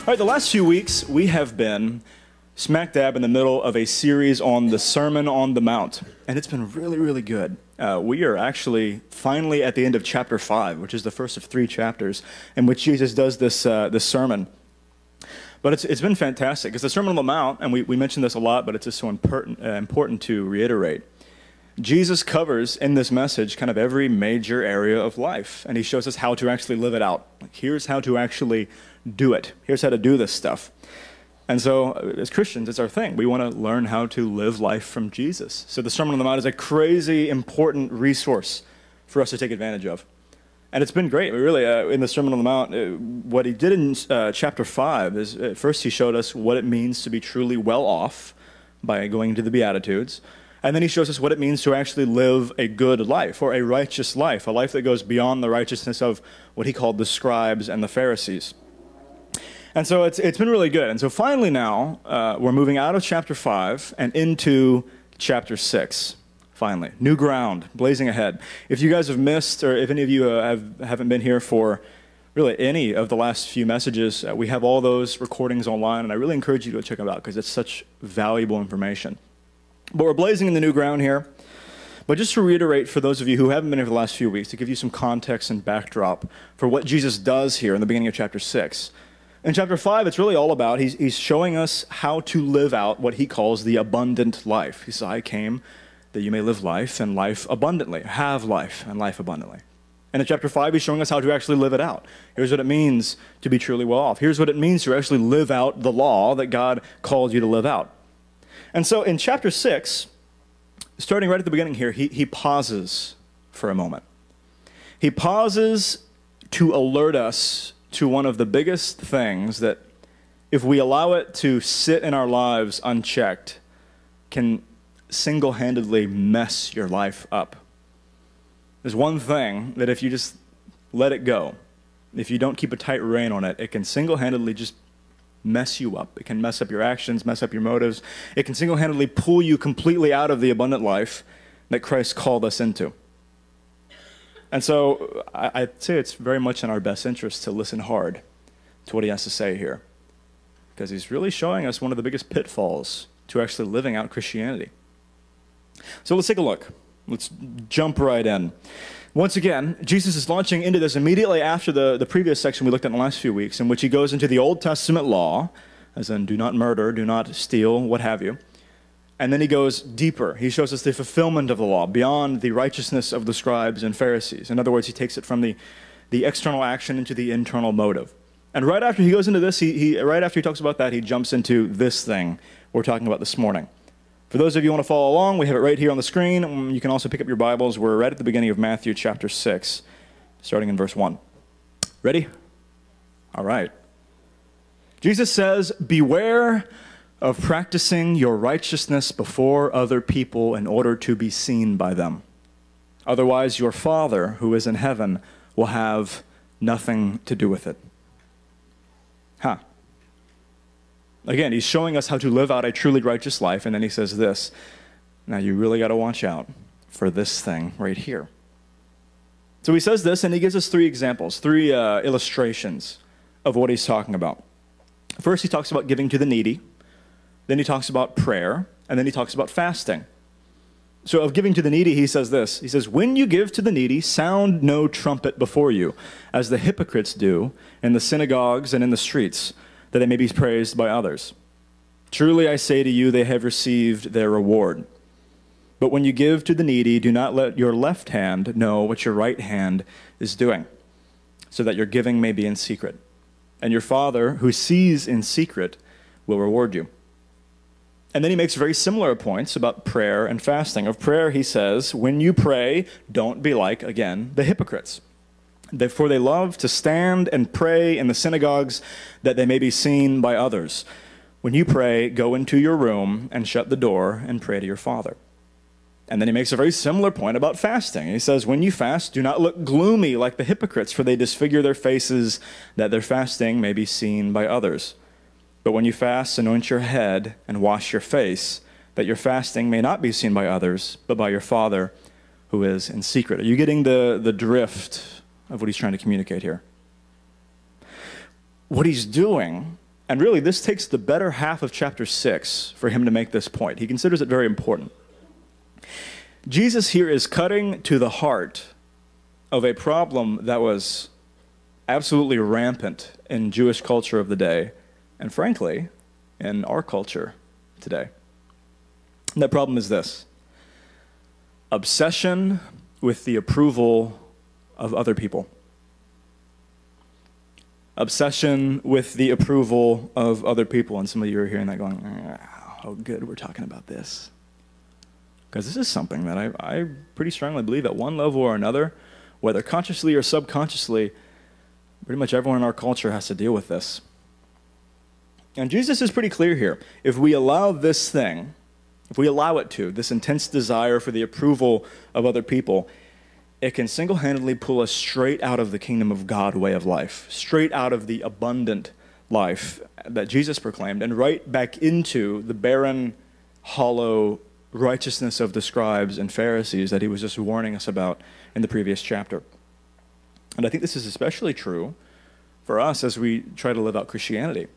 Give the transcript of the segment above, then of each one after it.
All right, the last few weeks, we have been smack dab in the middle of a series on the Sermon on the Mount, and it's been really, really good. We are actually finally at the end of chapter 5, which is the first of 3 chapters in which Jesus does this sermon. But it's been fantastic, because the Sermon on the Mount, and we mentioned this a lot, but it's just so important to reiterate. Jesus covers in this message kind of every major area of life, and he shows us how to actually live it out. Like, here's how to actually do it. Here's how to do this stuff. And so, as Christians, it's our thing. We want to learn how to live life from Jesus. So the Sermon on the Mount is a crazy important resource for us to take advantage of. And it's been great. We really, in the Sermon on the Mount, what he did in chapter 5 is, first he showed us what it means to be truly well off by going into the Beatitudes. And then he shows us what it means to actually live a good life, or a righteous life, a life that goes beyond the righteousness of what he called the scribes and the Pharisees. And so it's been really good. And so finally now, we're moving out of chapter 5 and into chapter 6. Finally, new ground, blazing ahead. If you guys have missed, or if any of you haven't been here for really any of the last few messages, we have all those recordings online, and I really encourage you to check them out because it's such valuable information. But we're blazing in the new ground here. But just to reiterate for those of you who haven't been here for the last few weeks, to give you some context and backdrop for what Jesus does here in the beginning of chapter 6. In chapter 5, it's really all about, he's showing us how to live out what he calls the abundant life. He says, I came that you may live life and life abundantly, have life and life abundantly. And in chapter 5, he's showing us how to actually live it out. Here's what it means to be truly well off. Here's what it means to actually live out the law that God called you to live out. And so in chapter 6, starting right at the beginning here, he pauses for a moment. He pauses to alert us to one of the biggest things that, if we allow it to sit in our lives unchecked, can single-handedly mess your life up. There's one thing that if you just let it go, if you don't keep a tight rein on it, it can single-handedly just mess you up. It can mess up your actions, mess up your motives. It can single-handedly pull you completely out of the abundant life that Christ called us into. And so I'd say it's very much in our best interest to listen hard to what he has to say here, because he's really showing us one of the biggest pitfalls to actually living out Christianity. So let's take a look. Let's jump right in. Once again, Jesus is launching into this immediately after the previous section we looked at in the last few weeks, in which he goes into the Old Testament law, as in do not murder, do not steal, what have you. And then he goes deeper. He shows us the fulfillment of the law beyond the righteousness of the scribes and Pharisees. In other words, he takes it from the external action into the internal motive. And right after he goes into this, right after he talks about that, he jumps into this thing we're talking about this morning. For those of you who want to follow along, we have it right here on the screen. You can also pick up your Bibles. We're right at the beginning of Matthew chapter 6, starting in verse 1. Ready? All right. Jesus says, beware of practicing your righteousness before other people in order to be seen by them. Otherwise, your Father who is in heaven will have nothing to do with it. Again, he's showing us how to live out a truly righteous life, and then he says this, now you really got to watch out for this thing right here. So he says this, and he gives us 3 examples, 3 illustrations of what he's talking about. First, he talks about giving to the needy. Then he talks about prayer, and then he talks about fasting. So of giving to the needy, he says this. He says, when you give to the needy, sound no trumpet before you, as the hypocrites do in the synagogues and in the streets, that they may be praised by others. Truly I say to you, they have received their reward. But when you give to the needy, do not let your left hand know what your right hand is doing, so that your giving may be in secret. And your Father, who sees in secret, will reward you. And then he makes very similar points about prayer and fasting. Of prayer, he says, when you pray, don't be like, again, the hypocrites. For they love to stand and pray in the synagogues that they may be seen by others. When you pray, go into your room and shut the door and pray to your Father. And then he makes a very similar point about fasting. He says, when you fast, do not look gloomy like the hypocrites, for they disfigure their faces that their fasting may be seen by others. But when you fast, anoint your head and wash your face, that your fasting may not be seen by others, but by your Father who is in secret. Are you getting the drift of what he's trying to communicate here? What he's doing And really, this takes the better half of chapter 6 for him to make this point. He considers it very important. Jesus here is cutting to the heart of a problem that was absolutely rampant in Jewish culture of the day, and frankly, in our culture today. And that problem is this: obsession with the approval of other people. Obsession with the approval of other people. And some of you are hearing that going, oh, good, we're talking about this. Because this is something that I pretty strongly believe at one level or another, whether consciously or subconsciously, pretty much everyone in our culture has to deal with this. And Jesus is pretty clear here. If we allow this thing, if we allow it to, this intense desire for the approval of other people, it can single-handedly pull us straight out of the kingdom of God way of life, straight out of the abundant life that Jesus proclaimed, and right back into the barren, hollow righteousness of the scribes and Pharisees that he was just warning us about in the previous chapter. And I think this is especially true for us as we try to live out Christianity,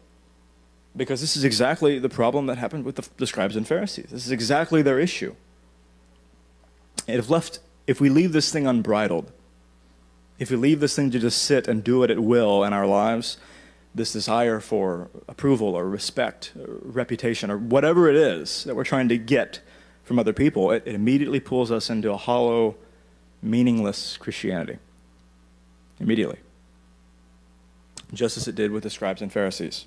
because this is exactly the problem that happened with the scribes and Pharisees. This is exactly their issue. And if we leave this thing unbridled, if we leave this thing to just sit and do what it will in our lives, this desire for approval or respect, or reputation, or whatever it is that we're trying to get from other people, it immediately pulls us into a hollow, meaningless Christianity. Immediately. Just as it did with the scribes and Pharisees.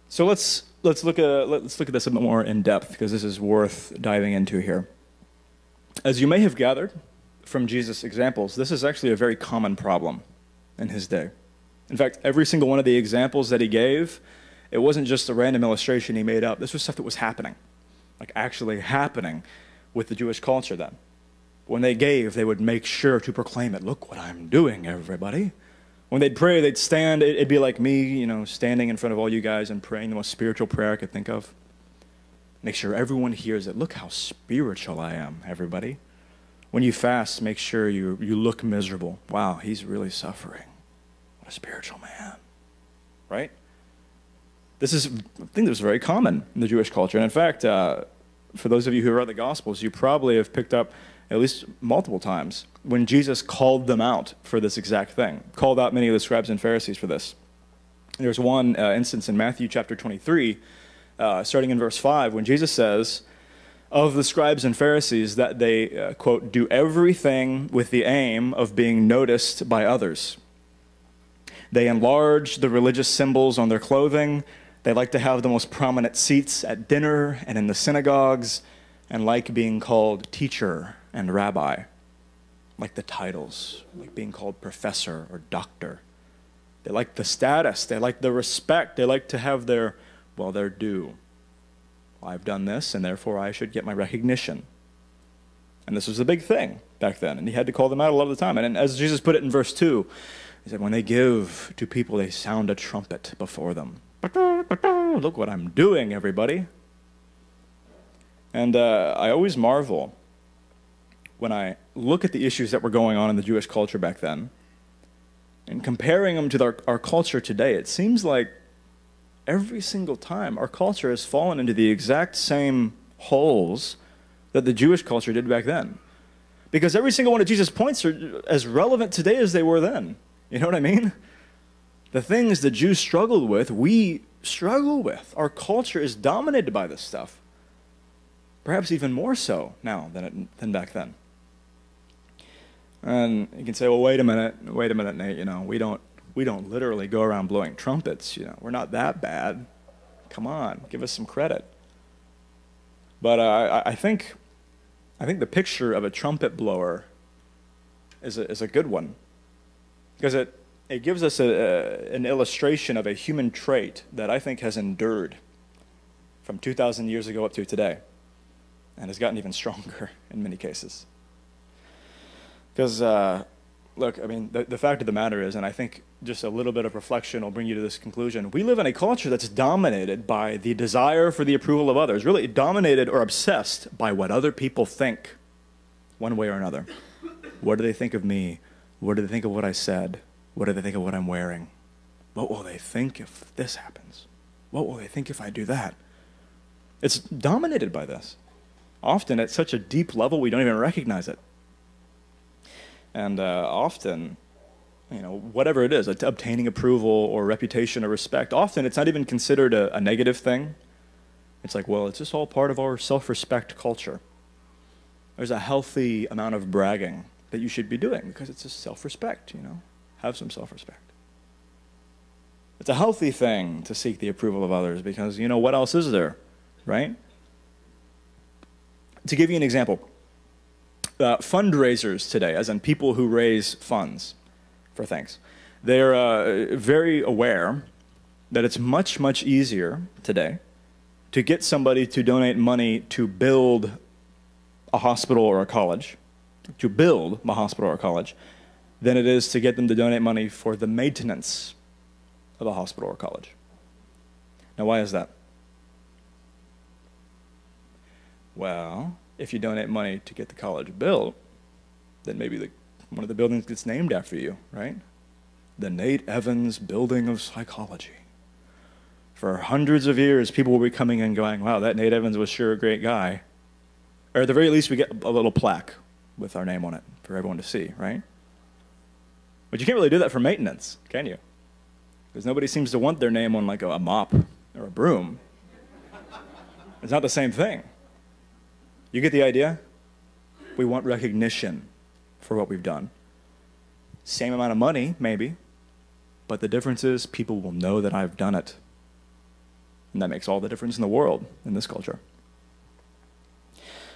So let's look at this a bit more in depth, because this is worth diving into here. As you may have gathered from Jesus' examples, this is actually a very common problem in his day. In fact, every single one of the examples that he gave, it wasn't just a random illustration he made up. This was stuff that was happening, like actually happening with the Jewish culture then. When they gave, they would make sure to proclaim it. Look what I'm doing, everybody. When they'd pray, they'd stand. It'd be like me, standing in front of all you guys and praying the most spiritual prayer I could think of. Make sure everyone hears it. Look how spiritual I am, everybody. When you fast, make sure you look miserable. Wow, he's really suffering. What a spiritual man. Right? I think this was very common in the Jewish culture. And in fact, for those of you who read the Gospels, you probably have picked up at least multiple times when Jesus called them out for this exact thing, called out many of the scribes and Pharisees for this. There's one instance in Matthew chapter 23, starting in verse 5, when Jesus says of the scribes and Pharisees that they, quote, do everything with the aim of being noticed by others. They enlarge the religious symbols on their clothing. They like to have the most prominent seats at dinner and in the synagogues, and like being called teacher and rabbi, like the titles, like being called professor or doctor. They like the status, they like the respect, they like to have their due. Well, I've done this, and therefore I should get my recognition. And this was a big thing back then, and he had to call them out a lot of the time. And as Jesus put it in verse 2, he said, when they give to people, they sound a trumpet before them. Look what I'm doing, everybody. And I always marvel when I look at the issues that were going on in the Jewish culture back then, and comparing them to our culture today. It seems like every single time our culture has fallen into the exact same holes that the Jewish culture did back then. Because every single one of Jesus' points are as relevant today as they were then. You know what I mean? The things the Jews struggled with, we struggle with. Our culture is dominated by this stuff. Perhaps even more so now than back then. And you can say, well, wait a minute, Nate, we don't literally go around blowing trumpets, we're not that bad. Come on, give us some credit. But I think the picture of a trumpet blower is a good one, because it gives us an illustration of a human trait that I think has endured from 2,000 years ago up to today, and has gotten even stronger in many cases. Because, look, I mean, the fact of the matter is, and I think just a little bit of reflection will bring you to this conclusion, we live in a culture that's dominated by the desire for the approval of others, really dominated or obsessed by what other people think, one way or another. What do they think of me? What do they think of what I said? What do they think of what I'm wearing? What will they think if this happens? What will they think if I do that? It's dominated by this. Often at such a deep level, we don't even recognize it. And often, whatever it is, obtaining approval or reputation or respect, often it's not even considered a negative thing. It's like, well, it's just all part of our self-respect culture. There's a healthy amount of bragging that you should be doing because it's just self-respect, Have some self-respect. It's a healthy thing to seek the approval of others because, what else is there, right? To give you an example, fundraisers today, as in people who raise funds for things, they're very aware that it's much, much easier today to get somebody to donate money to build a hospital or a college, than it is to get them to donate money for the maintenance of a hospital or college. Now, why is that? Well, if you donate money to get the college built, then maybe one of the buildings gets named after you, right? The Nate Evans Building of Psychology. For hundreds of years, people will be coming and going, wow, that Nate Evans was sure a great guy. Or at the very least, we get a little plaque with our name on it for everyone to see, right? But you can't really do that for maintenance, can you? Because nobody seems to want their name on like a mop or a broom. It's not the same thing. You get the idea? We want recognition for what we've done. Same amount of money, maybe, but the difference is people will know that I've done it. And that makes all the difference in the world in this culture.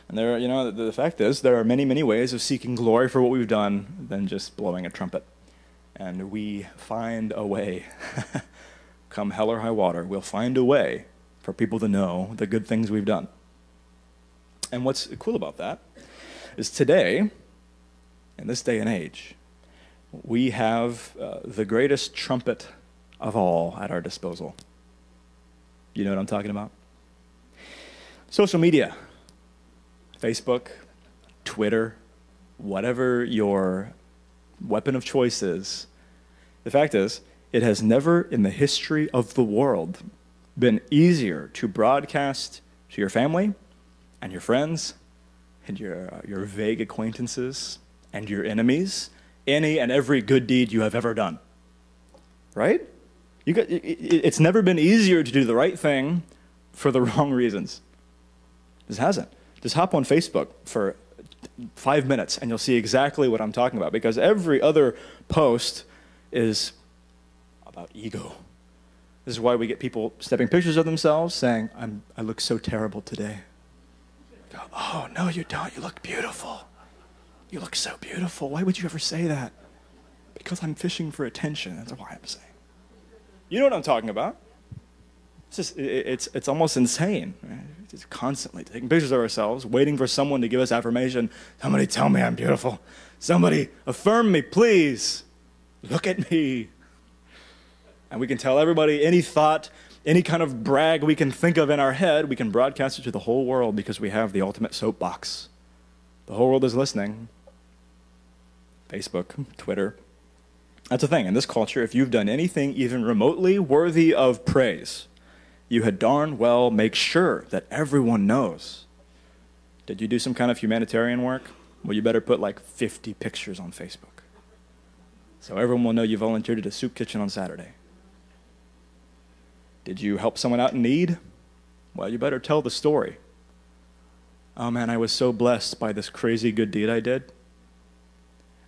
And the fact is, there are many, many ways of seeking glory for what we've done than just blowing a trumpet. And we find a way, come hell or high water, we'll find a way for people to know the good things we've done. And what's cool about that is today, in this day and age, we have the greatest trumpet of all at our disposal. You know what I'm talking about? Social media. Facebook, Twitter, whatever your weapon of choice is. The fact is, it has never in the history of the world been easier to broadcast to your family and your friends and your vague acquaintances and your enemies any and every good deed you have ever done. Right? It's never been easier to do the right thing for the wrong reasons. This hasn't. Just hop on Facebook for 5 minutes and you'll see exactly what I'm talking about, because every other post is about ego. This is why we get people snapping pictures of themselves saying, I look so terrible today. Go, oh, no, you don't. You look beautiful. You look so beautiful. Why would you ever say that? Because I'm fishing for attention. That's why I'm saying. You know what I'm talking about. It's almost insane. Right? Just constantly taking pictures of ourselves, waiting for someone to give us affirmation. Somebody tell me I'm beautiful. Somebody affirm me, please. Look at me. And we can tell everybody any thought, any kind of brag we can think of in our head, we can broadcast it to the whole world because we have the ultimate soapbox. The whole world is listening. Facebook, Twitter. That's the thing. In this culture, if you've done anything even remotely worthy of praise, you had darn well make sure that everyone knows. Did you do some kind of humanitarian work? Well, you better put like 50 pictures on Facebook, so everyone will know you volunteered at a soup kitchen on Saturday. Did you help someone out in need? Well, you better tell the story. Oh man, I was so blessed by this crazy good deed I did.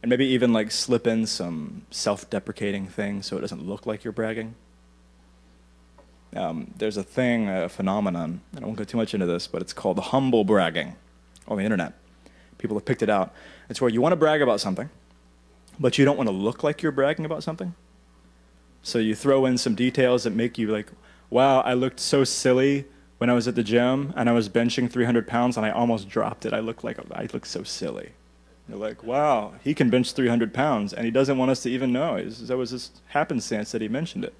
And maybe even like slip in some self-deprecating thing so it doesn't look like you're bragging. There's a thing, a phenomenon, and I won't go too much into this, but it's called humble bragging on the internet. People have picked it out. It's where you want to brag about something, but you don't want to look like you're bragging about something. So you throw in some details that make you like, wow, I looked so silly when I was at the gym and I was benching 300 pounds and I almost dropped it. I look so silly. You're like, wow, he can bench 300 pounds and he doesn't want us to even know. That was just happenstance that he mentioned it.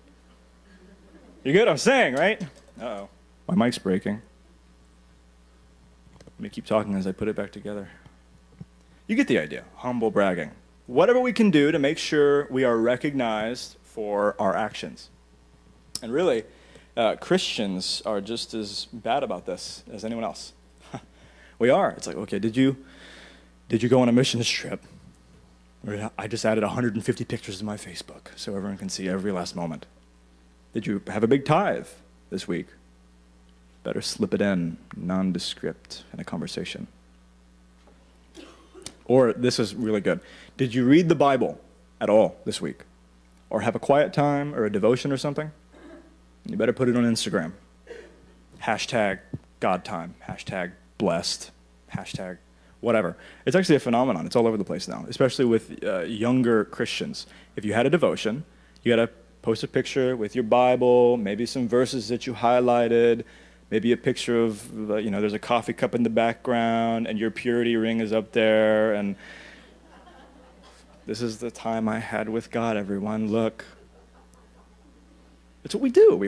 You get what I'm saying, right? Uh-oh. My mic's breaking. Let me keep talking as I put it back together. You get the idea. Humble bragging. Whatever we can do to make sure we are recognized for our actions. And really, Christians are just as bad about this as anyone else. We are. It's like, okay, did you go on a missions trip? Or I just added 150 pictures to my Facebook so everyone can see every last moment. Did you have a big tithe this week? Better slip it in, nondescript, in a conversation. Or this is really good. Did you read the Bible at all this week? Or have a quiet time or a devotion or something? You better put it on Instagram. Hashtag God time. Hashtag blessed. Hashtag whatever. It's actually a phenomenon. It's all over the place now, especially with younger Christians. If you had a devotion, you got to post a picture with your Bible, maybe some verses that you highlighted, maybe a picture of, there's a coffee cup in the background, and your purity ring is up there, and this is the time I had with God, everyone, look. It's what we do.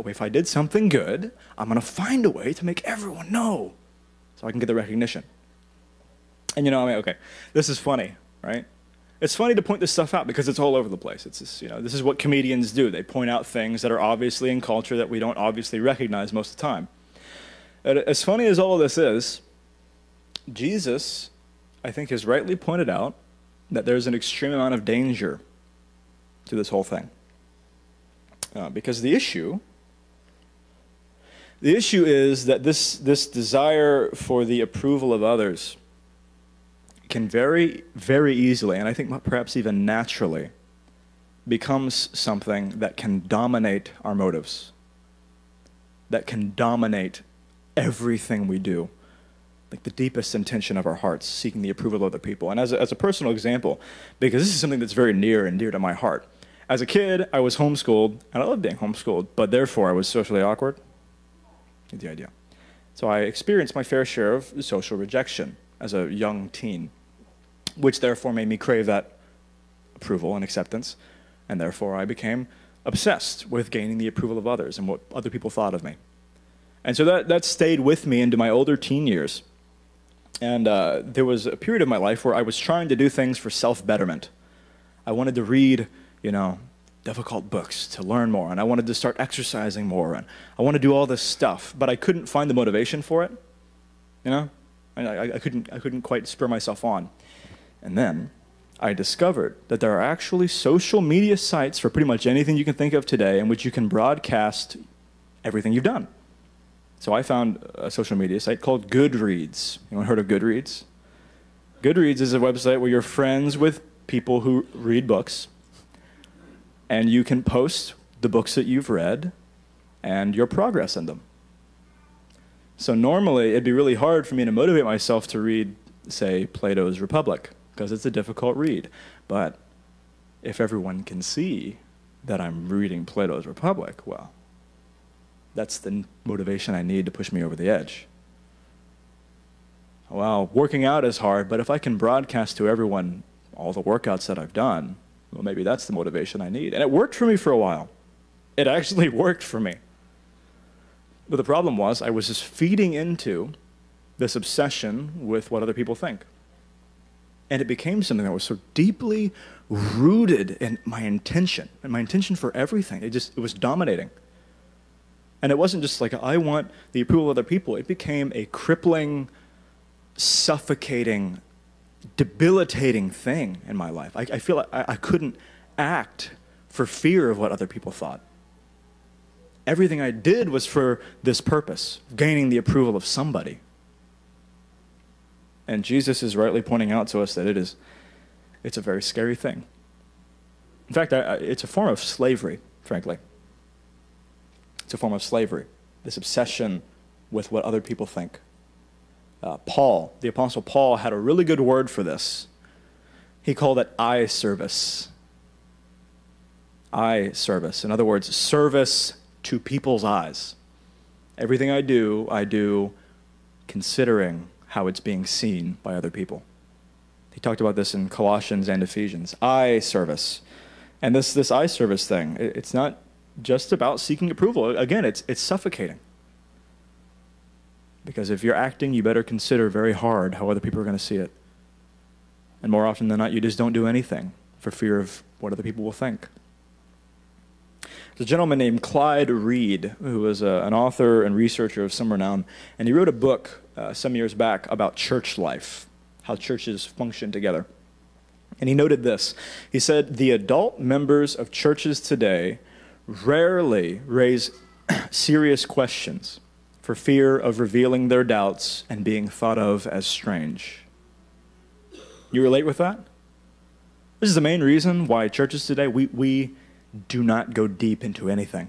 If I did something good, I'm going to find a way to make everyone know so I can get the recognition. And okay, this is funny, right? It's funny to point this stuff out because it's all over the place. It's just, this is what comedians do. They point out things that are obviously in culture that we don't obviously recognize most of the time. And as funny as all of this is, Jesus, I think, has rightly pointed out that there's an extreme amount of danger to this whole thing. Because the issue is that this desire for the approval of others can very, very easily, and I think perhaps even naturally, becomes something that can dominate our motives, that can dominate everything we do, like the deepest intention of our hearts, seeking the approval of other people. And as a personal example, because this is something that's very near and dear to my heart, as a kid, I was homeschooled, and I loved being homeschooled, but therefore I was socially awkward. You get the idea. So I experienced my fair share of social rejection as a young teen, which therefore made me crave that approval and acceptance, and therefore I became obsessed with gaining the approval of others and what other people thought of me. And so that stayed with me into my older teen years. And there was a period of my life where I was trying to do things for self-betterment. I wanted to read, difficult books to learn more, and I wanted to start exercising more, and I want to do all this stuff, but I couldn't find the motivation for it. I couldn't quite spur myself on. And then I discovered that there are actually social media sites for pretty much anything you can think of today in which you can broadcast everything you've done. So I found a social media site called Goodreads. Anyone heard of Goodreads? Goodreads is a website where you're friends with people who read books, and you can post the books that you've read and your progress in them. So normally, it'd be really hard for me to motivate myself to read, say, Plato's Republic, because it's a difficult read. But if everyone can see that I'm reading Plato's Republic, well, that's the motivation I need to push me over the edge. Well, working out is hard, but if I can broadcast to everyone all the workouts that I've done, well, maybe that's the motivation I need. And it worked for me for a while. It actually worked for me. But the problem was I was just feeding into this obsession with what other people think. And it became something that was so deeply rooted in my intention, and my intention for everything. It was dominating. And it wasn't just like, I want the approval of other people. It became a crippling, suffocating, debilitating thing in my life. I feel like I couldn't act for fear of what other people thought. Everything I did was for this purpose, gaining the approval of somebody. And Jesus is rightly pointing out to us that it's a very scary thing. In fact, it's a form of slavery, frankly. It's a form of slavery, this obsession with what other people think. Paul, the Apostle Paul, had a really good word for this. He called it eye service. Eye service. In other words, service to people's eyes. Everything I do considering how it's being seen by other people. He talked about this in Colossians and Ephesians. Eye service. And this eye service thing, it's not just about seeking approval. Again, it's suffocating. Because if you're acting, you better consider very hard how other people are going to see it. And more often than not, you just don't do anything for fear of what other people will think. There's a gentleman named Clyde Reed, who was an author and researcher of some renown, and he wrote a book some years back about church life, how churches function together. And he noted this. He said, the adult members of churches today rarely raise serious questions for fear of revealing their doubts and being thought of as strange. You relate with that? This is the main reason why churches today, we do not go deep into anything.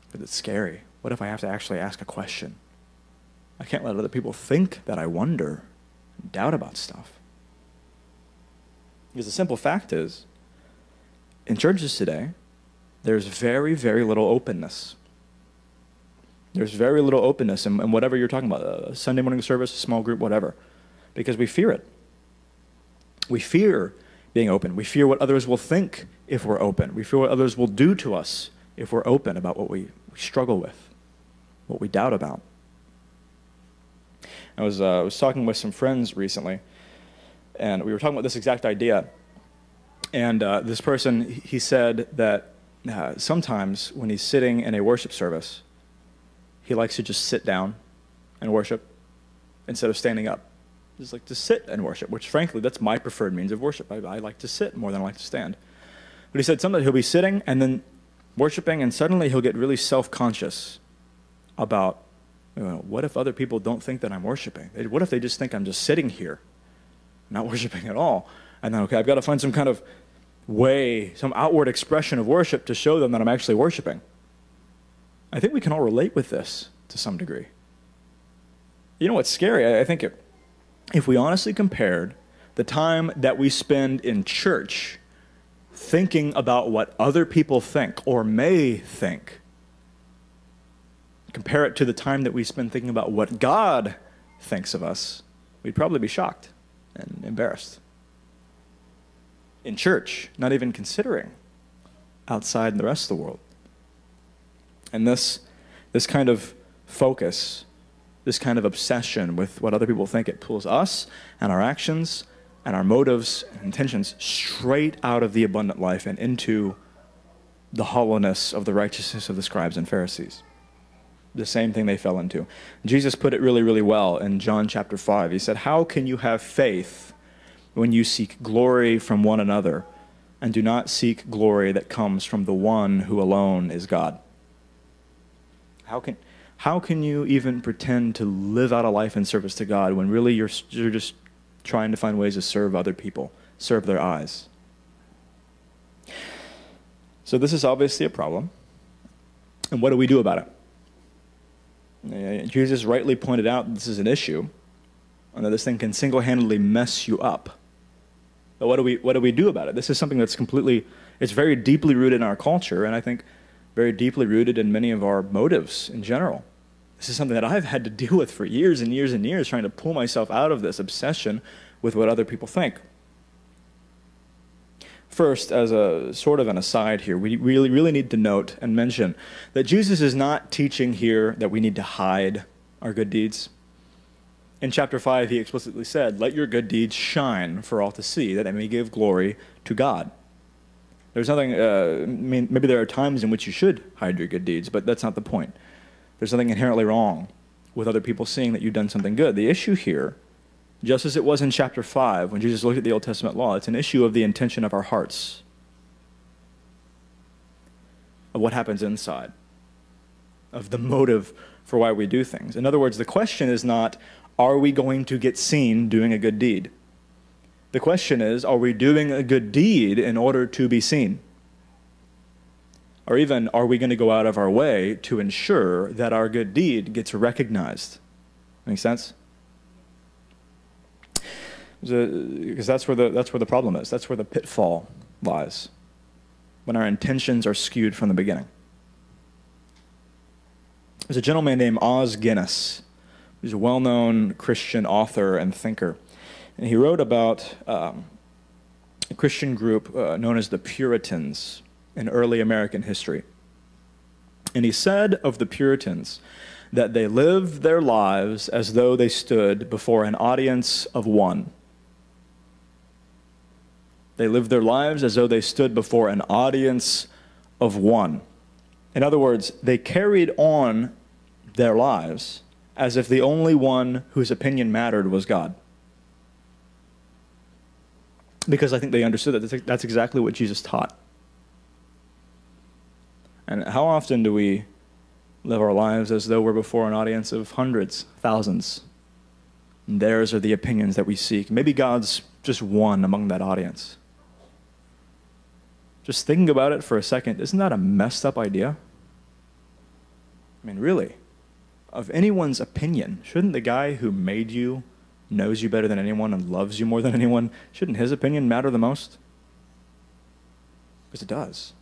Because it's scary. What if I have to actually ask a question? I can't let other people think that I wonder and doubt about stuff. Because the simple fact is, in churches today, there's very, very little openness. There's very little openness in whatever you're talking about, a Sunday morning service, a small group, whatever, because we fear it. We fear being open. We fear what others will think if we're open. We fear what others will do to us if we're open about what we struggle with, what we doubt about. I was talking with some friends recently, and we were talking about this exact idea. And this person, he said that sometimes when he's sitting in a worship service, he likes to just sit down and worship instead of standing up. Just like to sit and worship, which frankly, that's my preferred means of worship. I like to sit more than I like to stand. But he said sometimes he'll be sitting and then worshiping, and suddenly he'll get really self-conscious about, what if other people don't think that I'm worshiping? What if they just think I'm just sitting here, not worshiping at all? And then, okay, I've got to find some kind of way, some outward expression of worship to show them that I'm actually worshiping. I think we can all relate with this to some degree. You know what's scary? I think if we honestly compared the time that we spend in church thinking about what other people think or may think, compare it to the time that we spend thinking about what God thinks of us, we'd probably be shocked and embarrassed. In church, not even considering outside in the rest of the world. And this kind of focus, this kind of obsession with what other people think, it pulls us and our actions and our motives and intentions straight out of the abundant life and into the hollowness of the righteousness of the scribes and Pharisees. The same thing they fell into. Jesus put it really, really well in John chapter 5. He said, how can you have faith when you seek glory from one another and do not seek glory that comes from the one who alone is God? How can you even pretend to live out a life in service to God when really you're just trying to find ways to serve other people, serve their eyes? So this is obviously a problem. And what do we do about it? Jesus rightly pointed out this is an issue, and that this thing can single-handedly mess you up. But what do we do about it? This is something that's it's very deeply rooted in our culture, and I think very deeply rooted in many of our motives in general. This is something that I've had to deal with for years and years and years, trying to pull myself out of this obsession with what other people think. First, as a sort of an aside here, we really need to note and mention that Jesus is not teaching here that we need to hide our good deeds. In chapter 5, he explicitly said, let your good deeds shine for all to see, that they may give glory to God. There's nothing, maybe there are times in which you should hide your good deeds, but that's not the point. There's nothing inherently wrong with other people seeing that you've done something good. The issue here, just as it was in chapter 5 when Jesus looked at the Old Testament law, it's an issue of the intention of our hearts, of what happens inside, of the motive for why we do things. In other words, the question is not, are we going to get seen doing a good deed? The question is, are we doing a good deed in order to be seen? Or even, are we going to go out of our way to ensure that our good deed gets recognized? Make sense? Because that's where the problem is. That's where the pitfall lies, when our intentions are skewed from the beginning. There's a gentleman named Os Guinness. He's a well-known Christian author and thinker. And he wrote about a Christian group known as the Puritans in early American history. And he said of the Puritans that they lived their lives as though they stood before an audience of one. They lived their lives as though they stood before an audience of one. In other words, they carried on their lives as if the only one whose opinion mattered was God. Because I think they understood that that's exactly what Jesus taught. And how often do we live our lives as though we're before an audience of hundreds, thousands? And theirs are the opinions that we seek. Maybe God's just one among that audience. Just thinking about it for a second, isn't that a messed up idea? I mean, really, of anyone's opinion, shouldn't the guy who made you, knows you better than anyone, and loves you more than anyone, shouldn't his opinion matter the most? Because it does.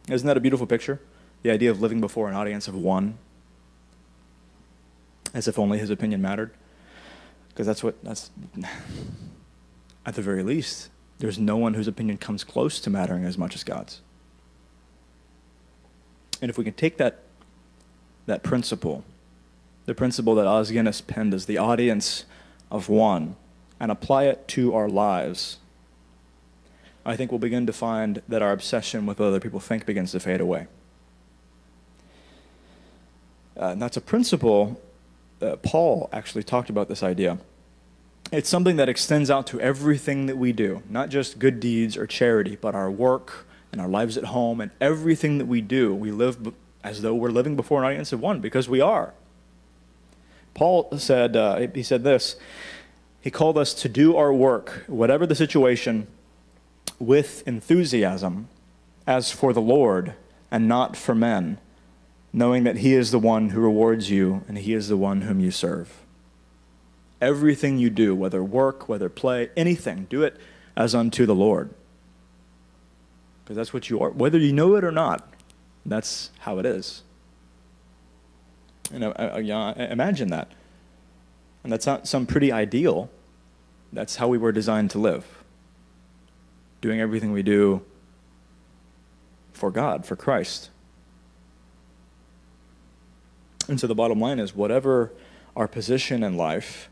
Isn't that a beautiful picture? The idea of living before an audience of one, as if only his opinion mattered. Because that's, at the very least, there's no one whose opinion comes close to mattering as much as God's. And if we can take that principle, the principle that Os Guinness penned as the audience of one, and apply it to our lives, I think we'll begin to find that our obsession with what other people think begins to fade away. And that's a principle. Paul actually talked about this idea. It's something that extends out to everything that we do, not just good deeds or charity, but our work and our lives at home and everything that we do. We live as though we're living before an audience of one, because we are. Paul said, he said this, he called us to do our work, whatever the situation, with enthusiasm, as for the Lord and not for men, knowing that he is the one who rewards you and he is the one whom you serve. Everything you do, whether work, whether play, anything, do it as unto the Lord. Because that's what you are. Whether you know it or not, that's how it is. And imagine that. And that's not some pretty ideal. That's how we were designed to live. Doing everything we do for God, for Christ. And so the bottom line is, whatever our position in life,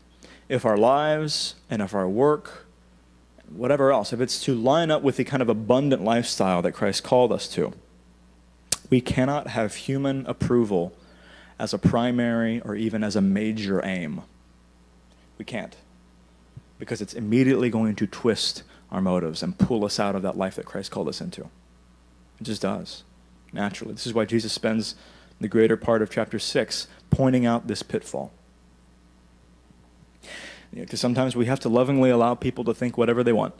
if our lives and if our work, whatever else, if it's to line up with the kind of abundant lifestyle that Christ called us to, we cannot have human approval as a primary or even as a major aim. We can't. Because it's immediately going to twist our motives and pull us out of that life that Christ called us into. It just does, naturally. This is why Jesus spends the greater part of chapter 6 pointing out this pitfall. Because sometimes we have to lovingly allow people to think whatever they want.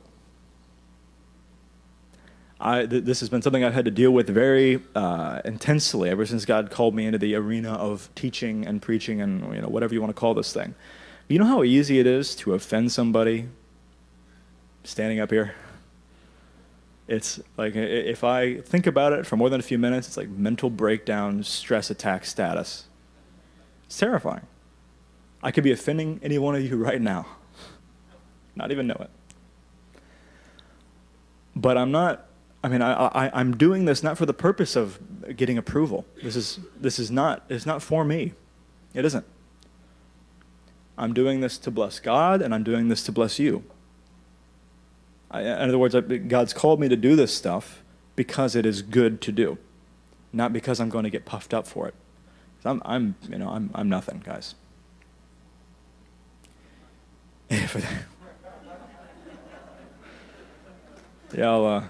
This has been something I've had to deal with very intensely ever since God called me into the arena of teaching and preaching and whatever you want to call this thing. You know how easy it is to offend somebody standing up here? It's like, if I think about it for more than a few minutes, it's like mental breakdown, stress attack status. It's terrifying. I could be offending any one of you right now. Not even know it. But I'm doing this not for the purpose of getting approval. It's not for me. It isn't. I'm doing this to bless God, and I'm doing this to bless you. In other words, God's called me to do this stuff because it is good to do, not because I'm going to get puffed up for it. I'm nothing, guys. Yeah,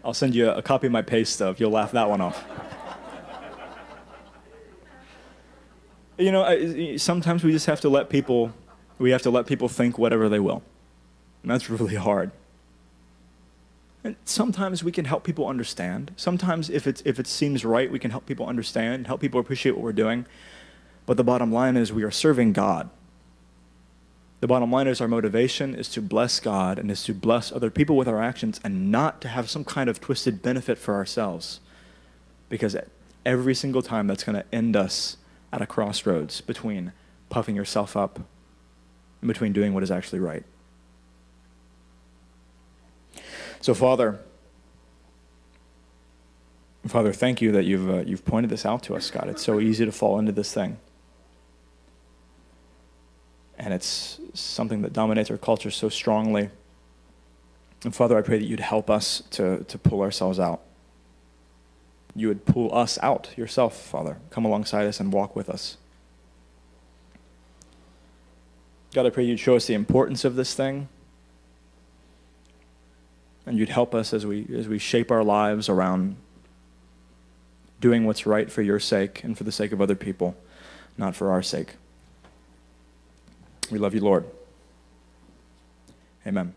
I'll send you a copy of my pay stub. You'll laugh that one off. Sometimes we just have to let people think whatever they will. And that's really hard. And sometimes we can help people understand. Sometimes if it seems right, we can help people understand, help people appreciate what we're doing. But the bottom line is we are serving God. The bottom line is our motivation is to bless God and is to bless other people with our actions and not to have some kind of twisted benefit for ourselves. Because every single time that's going to end us at a crossroads between puffing yourself up and between doing what is actually right. So Father, thank you that you've pointed this out to us, God. It's so easy to fall into this thing. And it's something that dominates our culture so strongly. And Father, I pray that you'd help us to pull ourselves out. You would pull us out yourself, Father. Come alongside us and walk with us. God, I pray you'd show us the importance of this thing. And you'd help us as we shape our lives around doing what's right for your sake and for the sake of other people, not for our sake. We love you, Lord. Amen.